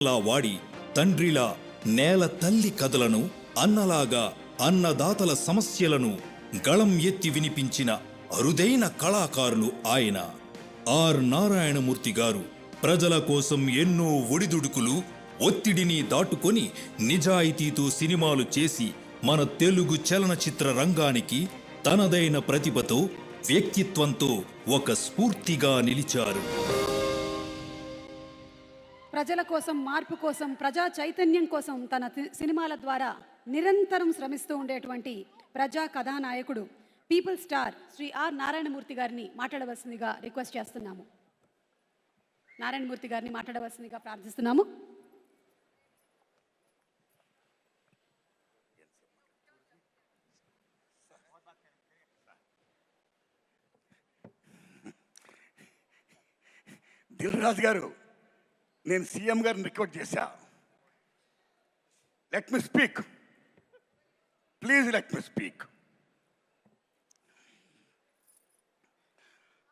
వాడి తండ్రిలా నేల తల్లి కథలను అన్నలాగా అన్నదాతల సమస్యలను గళం ఎత్తి వినిపించిన అరుదైన కళాకారులు ఆయన. ఆర్ నారాయణమూర్తి గారు ప్రజల కోసం ఎన్నో ఒడిదుడుకులు ఒత్తిడిని దాటుకొని నిజాయితీతో సినిమాలు చేసి మన తెలుగు చలనచిత్ర రంగానికి తనదైన ప్రతిభతో వ్యక్తిత్వంతో ఒక స్ఫూర్తిగా నిలిచారు. ప్రజల కోసం, మార్పు కోసం, ప్రజా చైతన్యం కోసం తన సినిమాల ద్వారా నిరంతరం శ్రమిస్తూ ఉండేటువంటి ప్రజా కథానాయకుడు, people star Shri R Narayanamurthy గారిని మాట్లాడవలసిందిగా రిక్వెస్ట్ చేస్తున్నాము. నారాయణమూర్తి గారిని మాట్లాడవలసిందిగా ప్రార్థిస్తున్నాము. దిల్ రాజు గారు, నేను సీఎం గారిని రిక్వెస్ట్ చేశా, let me speak, please let me speak.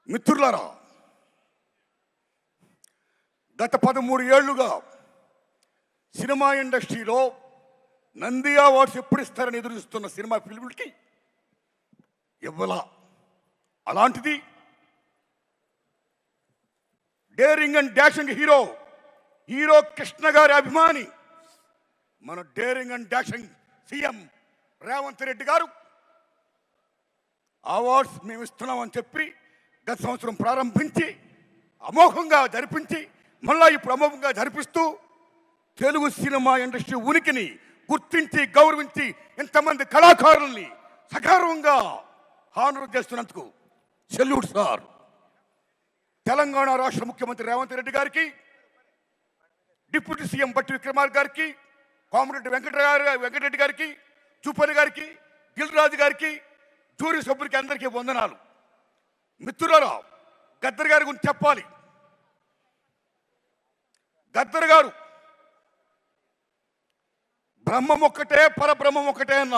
మిత్రులారా, గత 13 ఏళ్లుగా సినిమా ఇండస్ట్రీలో నంది అవార్డ్స్ ఎప్పుడు ఇస్తారని ఎదురుస్తున్న సినిమా ఫిల్మ్లకి ఇవ్వలా. అలాంటిది daring and dashing hero Krishna గారి అభిమాని మన daring and dashing CM Revanth Reddy గారు అవార్డ్స్ మేము ఇస్తున్నామని చెప్పి గత సంవత్సరం ప్రారంభించి అమోఘంగా జరిపించి మళ్ళా ఇప్పుడు అమోఘంగా జరిపిస్తూ తెలుగు సినిమా ఇండస్ట్రీ ఉనికిని గుర్తించి గౌరవించి ఇంతమంది కళాకారుల్ని సగర్వంగా హానర్ చేస్తున్నందుకు సెల్యూట్ సార్. తెలంగాణ రాష్ట్ర ముఖ్యమంత్రి రేవంత్ రెడ్డి గారికి, డిప్యూటీ సీఎం బట్టి విక్రమార్క గారికి, కోమరెడ్డి వెంకటరెడ్డి గారికి, చూపల్లి గారికి, దిల్ రాజు గారికి, జూరీ సభ్యులకి అందరికీ వందనాలు. మిత్రులారా, గద్దర్ గారి గురించి చెప్పాలి. గద్దర్ గారు బ్రహ్మం ఒక్కటే పరబ్రహ్మం ఒక్కటే అన్న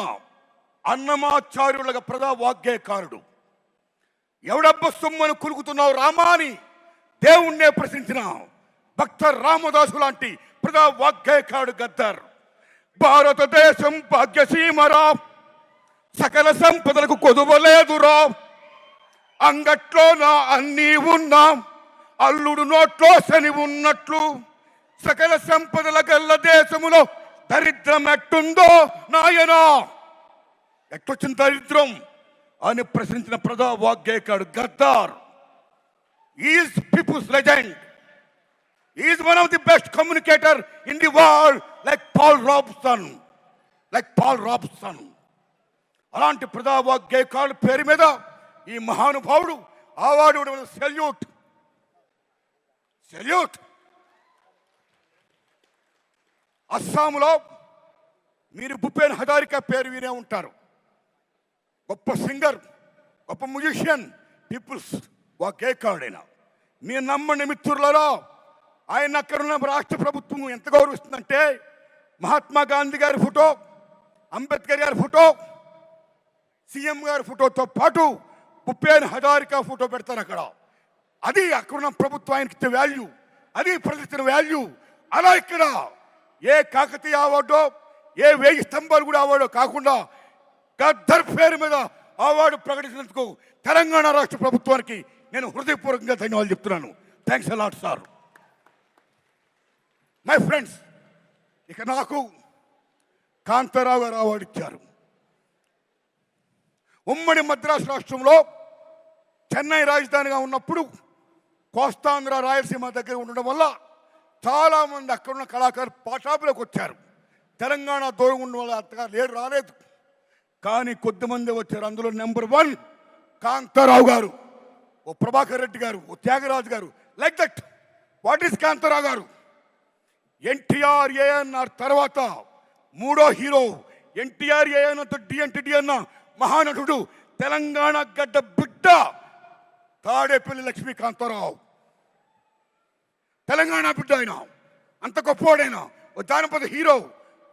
అన్నమాచార్యులుగా ప్రజా వాగ్గేయకారుడు. ఎవడబ్బ సొమ్మను కులుకుతున్నావు రామా అని దేవుణ్ణే ప్రశ్నించిన భక్త రామదాసు లాంటి ప్రజా వాగ్గేయకారుడు గద్దర్. భారతదేశం భాగ్యసీమరా, సకల సంపదలకు కొదువలేదురా, అంగట్లో నా అన్నీ ఉన్నా అల్లుడు నోట్లో శని ఉన్నట్లు, సకల సంపదల గల్ల దేశములో దరిద్రం ఎట్టుందో నాయనా, ఎట్టొచ్చిన దరిద్రం అని ప్రశ్నించిన ప్రజా వాగ్గేయకారుడు Gaddar. Is people's legend, is one of the best communicator in the world, like Paul Robeson. అలాంటి ప్రజా వాగ్గేయకారుడు పేరు మీద ఈ మహానుభావుడు అవార్డు ఇవ్వడం సెల్యూట్. అస్సాంలో మీరు భూపేన్ హజారికా పేరు వినే ఉంటారు. గొప్ప సింగర్, గొప్ప మ్యూజిషియన్, పీపుల్స్ వాగ్గేయకారుడైన. మీరు నమ్మండి మిత్రులలో, ఆయన అక్కడున్న రాష్ట్ర ప్రభుత్వం ఎంత గౌరవిస్తుందంటే మహాత్మా గాంధీ గారి ఫోటో, అంబేద్కర్ గారి ఫోటో, సీఎం గారి ఫోటోతో పాటు భూపేన్ హజారికా ఫోటో పెడతారు అక్కడ. అది అక్కడున్న ప్రభుత్వం ఆయనకి ఇచ్చే వాల్యూ, అది ప్రజలిచ్చిన వాల్యూ. అలా ఇక్కడ ఏ కాకతీయ అవార్డో, ఏ 1000 స్తంభాలు కూడా అవార్డో కాకుండా గద్దర్ పేరు మీద అవార్డు ప్రకటించినందుకు తెలంగాణ రాష్ట్ర ప్రభుత్వానికి నేను హృదయపూర్వకంగా ధన్యవాదాలు చెప్తున్నాను. Thanks a lot sir. My friends, ఇక నాకు కాంతారావు గారు అవార్డు ఇచ్చారు. ఉమ్మడి మద్రాసు రాష్ట్రంలో చెన్నై రాజధానిగా ఉన్నప్పుడు కోస్తాంధ్ర రాయలసీమ దగ్గర ఉండడం వల్ల చాలామంది అక్కడున్న కళాకారులు పాఠాపులకు వచ్చారు. తెలంగాణ దూరం ఉన్న వాళ్ళు అంతగా రాలేదు, కానీ కొద్దిమంది వచ్చారు. అందులో నెంబర్ 1 కాంతారావు గారు, ఓ ప్రభాకర్ రెడ్డి గారు, ఓ త్యాగరాజు గారు. Like that. What is Kantharao గారు? ఎన్టీఆర్ ఏఎన్ఆర్ తర్వాత 3వ హీరో. ఎన్టీఆర్ ఏఎన్ఆర్తో డి అన్న మహానటుడు, తెలంగాణ గడ్డ బిడ్డ తాడేపల్లి లక్ష్మీ కాంతారావు. తెలంగాణ బిడ్డ ఆయన, అంత గొప్పవాడైనా. ఓ జానపద హీరో,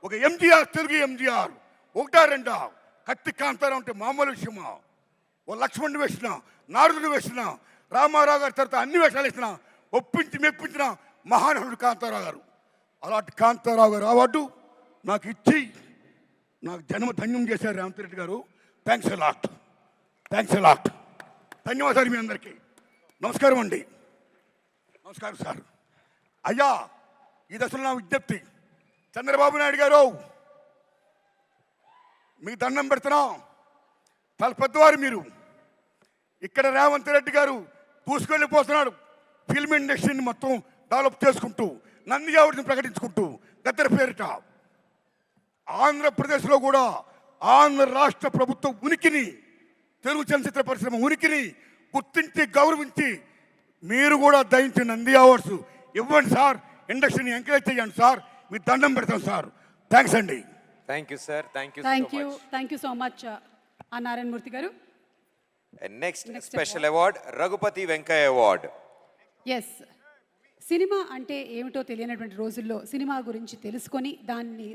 ఒక ఎంజీఆర్, తెలుగు ఎంజీఆర్. 1-2 కత్తి కాంతారావు అంటే మామూలు విషయమా? ఓ లక్ష్మణుడు వేసిన, నారదుడు వేసిన, రామారావు గారి తర్వాత అన్ని వేషాలు వేసిన, ఒప్పించి మెప్పించిన మహానటుడు కాంతారావు గారు. అలాంటి కాంతారావు గారు అవార్డు నాకు ఇచ్చి నాకు జన్మ ధన్యం చేశారు రేవంత్ రెడ్డి గారు. Thanks a lot, thanks a lot. ధన్యవాదాలు మీ అందరికీ. నమస్కారం అండి. నమస్కారం సార్. అయ్యా, ఈ దశలో నా విజ్ఞప్తి, చంద్రబాబు నాయుడు గారు మీకు దండం పెడుతున్నాం. చాలా పెద్దవారు మీరు. ఇక్కడ రేవంత్ రెడ్డి గారు దూసుకెళ్ళిపోతున్నాడు. ఫిల్మ్ ఇండస్ట్రీని మొత్తం డెవలప్ చేసుకుంటూ, నంది అవార్డుని ప్రకటించుకుంటూ, గద్దెర పేరిట ఆంధ్రప్రదేశ్లో కూడా ఆంధ్ర రాష్ట్ర ప్రభుత్వం ఉనికిని, తెలుగు చలనచిత్ర పరిశ్రమ ఉనికిని గుర్తించి గౌరవించి మీరు కూడా దయించి నంది అవార్డ్స్ ఇవ్వండి సార్. ఇండస్ట్రీని ఎంకరేజ్ చేయండి సార్. మీ దండం పెడతాం సార్. థ్యాంక్స్ అండి. Thank you sir. Thank you thank you so much ఆ నారాయణమూర్తి గారు. Next special award Raghupathi Venkaiah award. Yes, cinema అంటే ఏమిటో తెలియనటువంటి రోజుల్లో సినిమా గురించి తెలుసుకొని దాన్ని